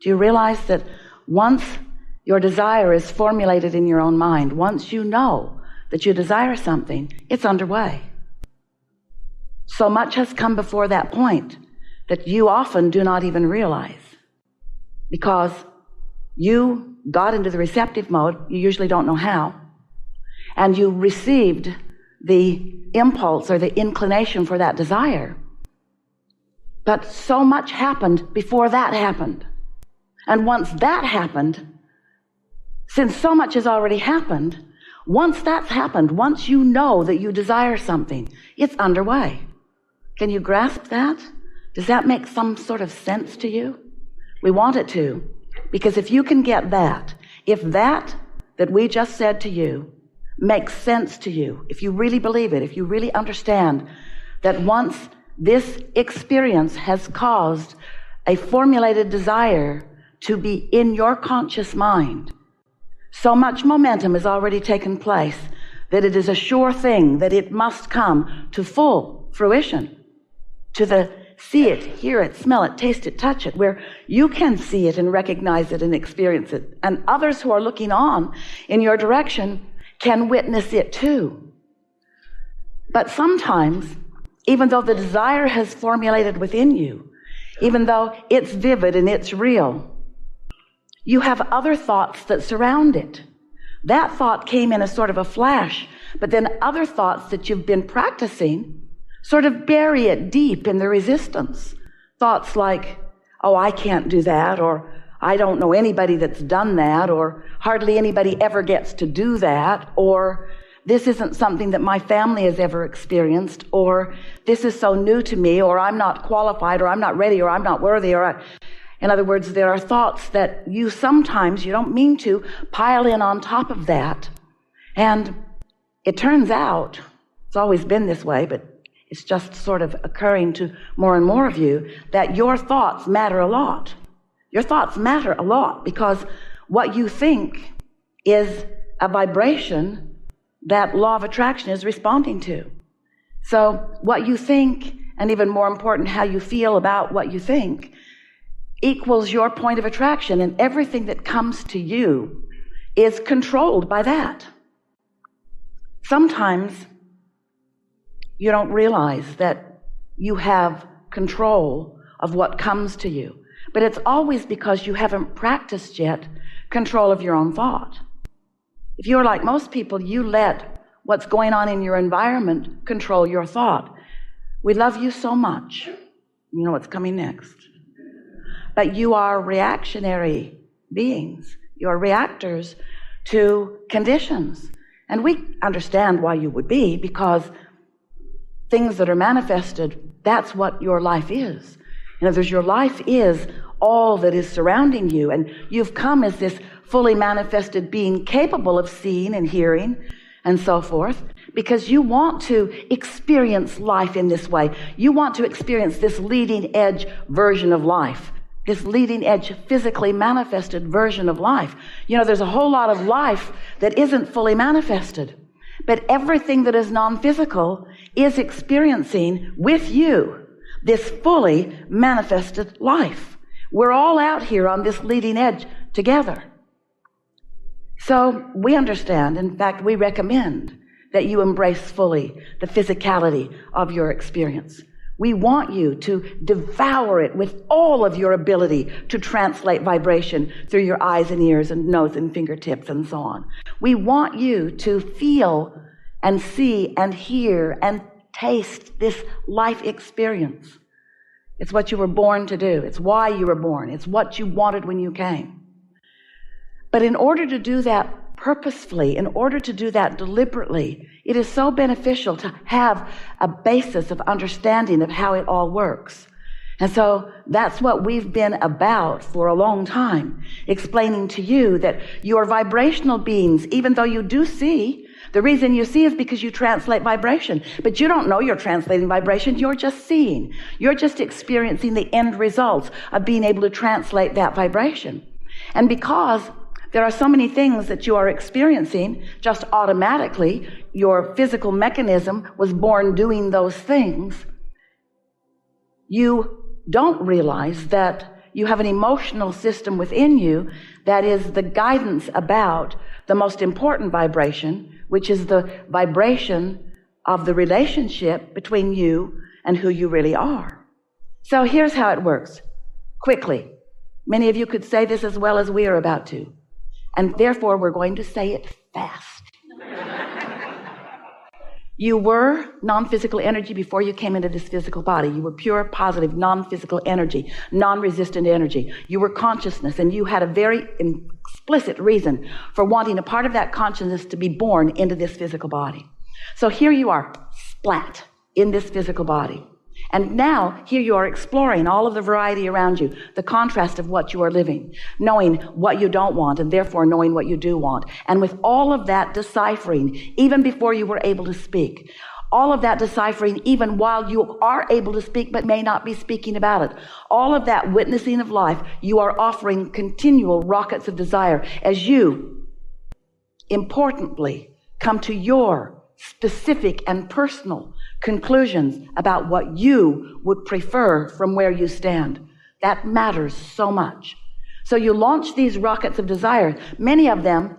Do you realize that once your desire is formulated in your own mind, once you know that you desire something, it's underway. So much has come before that point that you often do not even realize, because you got into the receptive mode, you usually don't know how, and you received the impulse or the inclination for that desire. But so much happened before that happened. And once that happened, since so much has already happened, once that's happened, once you know that you desire something, it's underway. Can you grasp that? Does that make some sort of sense to you? We want it to, because if you can get that, if that we just said to you makes sense to you, if you really believe it, if you really understand that once this experience has caused a formulated desire to be in your conscious mind, so much momentum has already taken place that it is a sure thing that it must come to full fruition, to the see it, hear it, smell it, taste it, touch it, where you can see it and recognize it and experience it. And others who are looking on in your direction can witness it too. But sometimes, even though the desire has formulated within you, even though it's vivid and it's real, you have other thoughts that surround it. That thought came in a sort of a flash, but then other thoughts that you've been practicing sort of bury it deep in the resistance. Thoughts like, oh, I can't do that, or I don't know anybody that's done that, or hardly anybody ever gets to do that, or this isn't something that my family has ever experienced, or this is so new to me, or I'm not qualified, or I'm not ready, or I'm not worthy, in other words, there are thoughts that you sometimes, you don't mean to, pile in on top of that. And it turns out, it's always been this way, but it's just sort of occurring to more and more of you, that your thoughts matter a lot. Your thoughts matter a lot, because what you think is a vibration that law of attraction is responding to. So what you think, and even more important, how you feel about what you think, equals your point of attraction, and everything that comes to you is controlled by that. Sometimes you don't realize that you have control of what comes to you, but it's always because you haven't practiced yet control of your own thought. If you're like most people, you let what's going on in your environment control your thought. We love you so much. You know what's coming next. But you are reactionary beings. You are reactors to conditions. And we understand why you would be, because things that are manifested, that's what your life is. In other words, your life is all that is surrounding you, and you've come as this fully manifested being capable of seeing and hearing and so forth, because you want to experience life in this way. You want to experience this leading edge version of life, this leading edge physically manifested version of life. You know, there's a whole lot of life that isn't fully manifested, but everything that is non-physical is experiencing with you this fully manifested life. We're all out here on this leading edge together. So we understand, in fact, we recommend that you embrace fully the physicality of your experience. We want you to devour it with all of your ability to translate vibration through your eyes and ears and nose and fingertips and so on. We want you to feel and see and hear and taste this life experience. It's what you were born to do. It's why you were born. It's what you wanted when you came. But in order to do that purposefully, in order to do that deliberately, it is so beneficial to have a basis of understanding of how it all works. And so that's what we've been about for a long time, explaining to you that you are vibrational beings, even though you do see. The reason you see is because you translate vibration, but you don't know you're translating vibration. You're just seeing. You're just experiencing the end results of being able to translate that vibration. And because there are so many things that you are experiencing just automatically, your physical mechanism was born doing those things, you don't realize that you have an emotional system within you that is the guidance about the most important vibration, which is the vibration of the relationship between you and who you really are. So here's how it works. Quickly. Many of you could say this as well as we are about to. And therefore, we're going to say it fast. You were non-physical energy before you came into this physical body. You were pure, positive, non-physical energy, non-resistant energy. You were consciousness, and you had a very explicit reason for wanting a part of that consciousness to be born into this physical body. So here you are, splat, in this physical body. And now, here you are exploring all of the variety around you, the contrast of what you are living, knowing what you don't want, and therefore knowing what you do want. And with all of that deciphering, even before you were able to speak, all of that deciphering even while you are able to speak but may not be speaking about it, all of that witnessing of life, you are offering continual rockets of desire as you, importantly, come to your specific and personal conclusions about what you would prefer from where you stand. That matters so much. So you launch these rockets of desire, many of them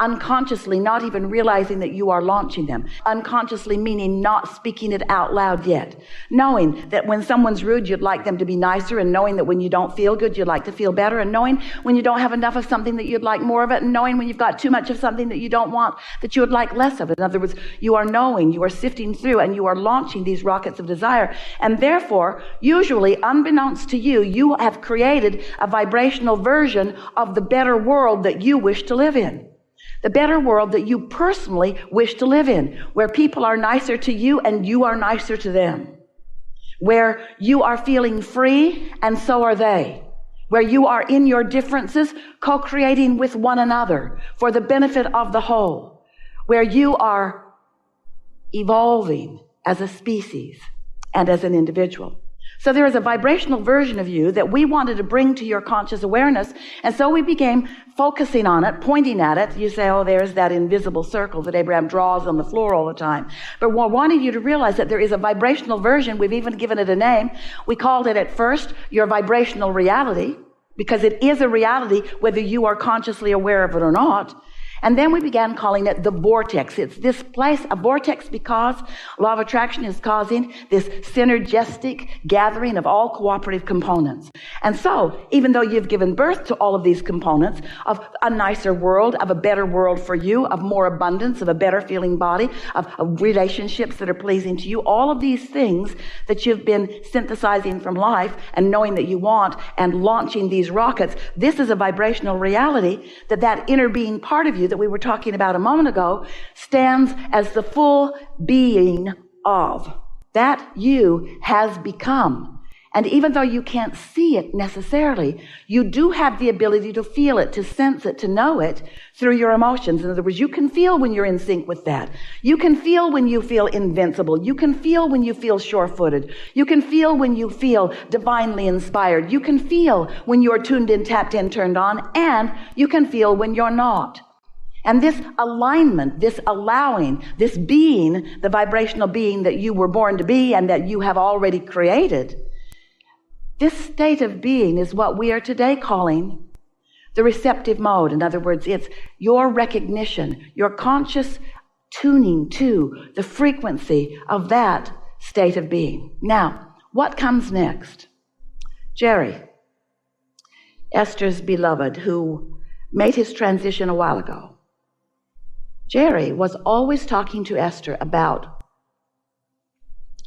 unconsciously, not even realizing that you are launching them. Unconsciously meaning not speaking it out loud yet. Knowing that when someone's rude, you'd like them to be nicer, and knowing that when you don't feel good, you'd like to feel better, and knowing when you don't have enough of something that you'd like more of it, and knowing when you've got too much of something that you don't want, that you would like less of it. In other words, you are knowing, you are sifting through, and you are launching these rockets of desire. And therefore, usually, unbeknownst to you, you have created a vibrational version of the better world that you wish to live in. The better world that you personally wish to live in, where people are nicer to you and you are nicer to them, where you are feeling free and so are they, where you are in your differences co-creating with one another for the benefit of the whole, where you are evolving as a species and as an individual. So there is a vibrational version of you that we wanted to bring to your conscious awareness, and so we became focusing on it, pointing at it. You say, oh, there's that invisible circle that Abraham draws on the floor all the time. But we're wanting you to realize that there is a vibrational version. We've even given it a name. We called it at first your vibrational reality, because it is a reality whether you are consciously aware of it or not. And then we began calling it the vortex. It's this place, a vortex, because law of attraction is causing this synergistic gathering of all cooperative components. And so, even though you've given birth to all of these components of a nicer world, of a better world for you, of more abundance, of a better feeling body, of relationships that are pleasing to you, all of these things that you've been synthesizing from life and knowing that you want and launching these rockets, this is a vibrational reality that inner being part of you that we were talking about a moment ago stands as the full being of. That you has become. And even though you can't see it necessarily, you do have the ability to feel it, to sense it, to know it through your emotions. In other words, you can feel when you're in sync with that. You can feel when you feel invincible. You can feel when you feel sure-footed. You can feel when you feel divinely inspired. You can feel when you're tuned in, tapped in, turned on, and you can feel when you're not. And this alignment, this allowing, this being, the vibrational being that you were born to be and that you have already created, this state of being is what we are today calling the receptive mode. In other words, it's your recognition, your conscious tuning to the frequency of that state of being. Now, what comes next? Jerry, Esther's beloved, who made his transition a while ago, Jerry was always talking to Esther about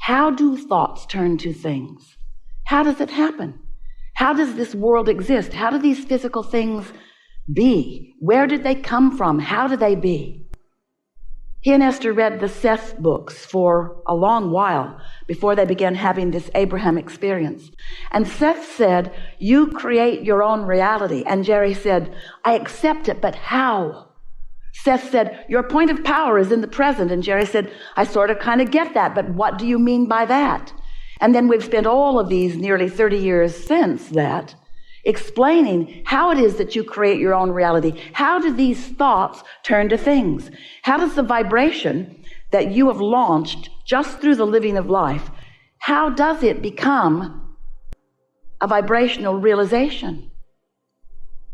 how do thoughts turn to things? How does it happen? How does this world exist? How do these physical things be? Where did they come from? How do they be? He and Esther read the Seth books for a long while before they began having this Abraham experience. And Seth said, you create your own reality. And Jerry said, I accept it, but how? Seth said, your point of power is in the present. And Jerry said, I sort of kind of get that, but what do you mean by that? And then we've spent all of these nearly 30 years since that explaining how it is that you create your own reality. How do these thoughts turn to things? How does the vibration that you have launched just through the living of life, how does it become a vibrational realization?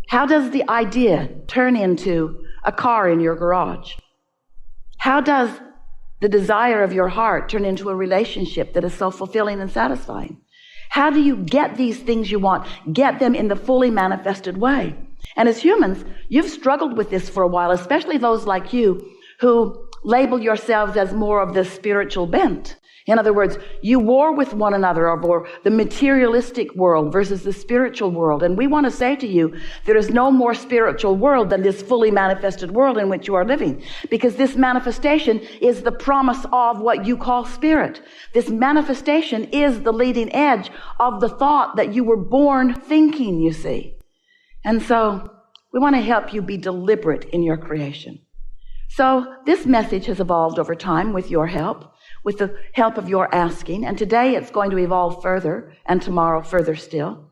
How does the idea turn into a car in your garage? How does the desire of your heart turn into a relationship that is so fulfilling and satisfying? How do you get these things you want? Get them in the fully manifested way. And as humans, you've struggled with this for a while, especially those like you who label yourselves as more of the spiritual bent. In other words, you war with one another over the materialistic world versus the spiritual world. And we want to say to you, there is no more spiritual world than this fully manifested world in which you are living. Because this manifestation is the promise of what you call spirit. This manifestation is the leading edge of the thought that you were born thinking, you see. And so we want to help you be deliberate in your creation. So this message has evolved over time with your help, with the help of your asking. And today it's going to evolve further, and tomorrow further still,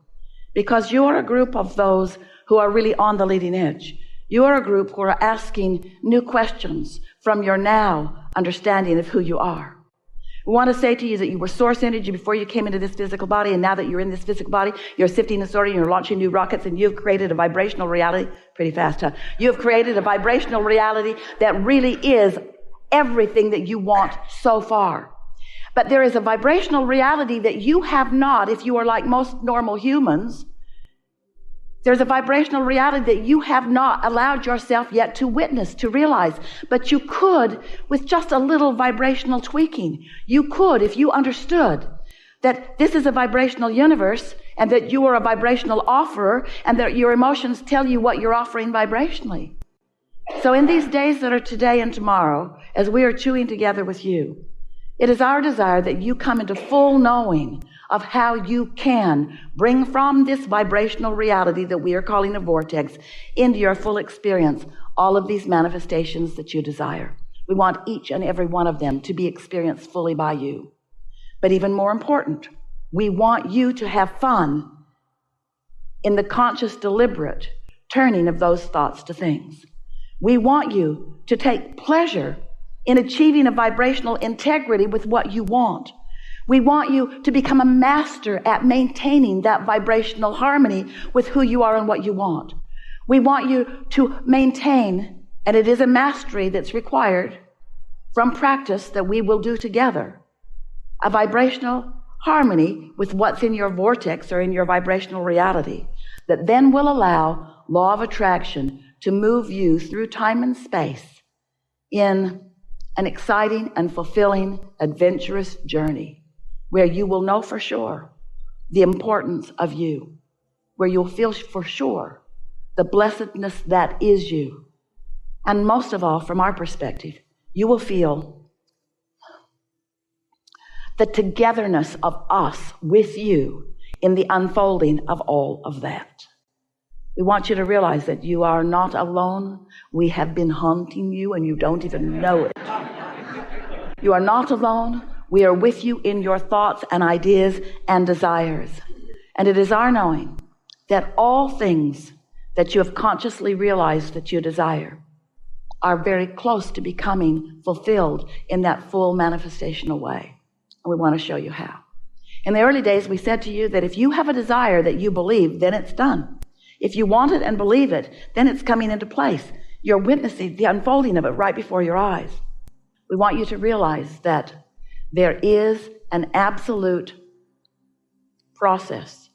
because you are a group of those who are really on the leading edge. You are a group who are asking new questions from your now understanding of who you are. We want to say to you that you were source energy before you came into this physical body, and now that you're in this physical body, you're sifting and sorting, you're launching new rockets, and you've created a vibrational reality. Pretty fast, huh? You've created a vibrational reality that really is everything that you want so far. But there is a vibrational reality that you have not, if you are like most normal humans. There's a vibrational reality that you have not allowed yourself yet to witness, to realize. But you could, with just a little vibrational tweaking, you could, if you understood that this is a vibrational universe and that you are a vibrational offerer and that your emotions tell you what you're offering vibrationally. So in these days that are today and tomorrow, as we are chewing together with you, it is our desire that you come into full knowing of how you can bring from this vibrational reality that we are calling a vortex into your full experience all of these manifestations that you desire. We want each and every one of them to be experienced fully by you. But even more important, we want you to have fun in the conscious, deliberate turning of those thoughts to things. We want you to take pleasure in achieving a vibrational integrity with what you want. We want you to become a master at maintaining that vibrational harmony with who you are and what you want. We want you to maintain, and it is a mastery that's required from practice that we will do together, a vibrational harmony with what's in your vortex or in your vibrational reality that then will allow law of attraction to move you through time and space in an exciting and fulfilling, adventurous journey where you will know for sure the importance of you, where you'll feel for sure the blessedness that is you. And most of all, from our perspective, you will feel the togetherness of us with you in the unfolding of all of that. We want you to realize that you are not alone. We have been haunting you and you don't even know it. You are not alone. We are with you in your thoughts and ideas and desires. And it is our knowing that all things that you have consciously realized that you desire are very close to becoming fulfilled in that full manifestational way. And we want to show you how. In the early days, we said to you that if you have a desire that you believe, then it's done. If you want it and believe it, then it's coming into place. You're witnessing the unfolding of it right before your eyes. We want you to realize that there is an absolute process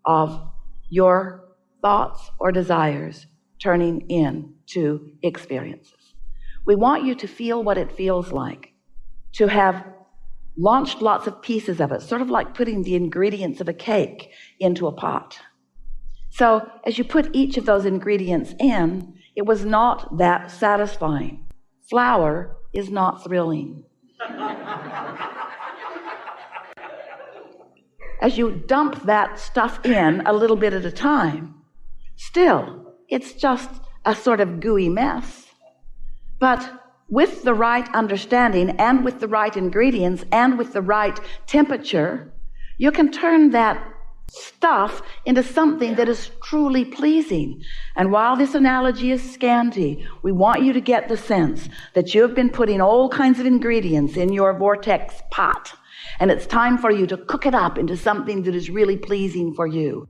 of your thoughts or desires turning into experiences. We want you to feel what it feels like to have launched lots of pieces of it, sort of like putting the ingredients of a cake into a pot. So as you put each of those ingredients in, it was not that satisfying. Flour is not thrilling. As you dump that stuff in a little bit at a time, still, it's just a sort of gooey mess. But with the right understanding and with the right ingredients and with the right temperature, you can turn that stuff into something that is truly pleasing. And while this analogy is scanty, we want you to get the sense that you have been putting all kinds of ingredients in your vortex pot. And it's time for you to cook it up into something that is really pleasing for you.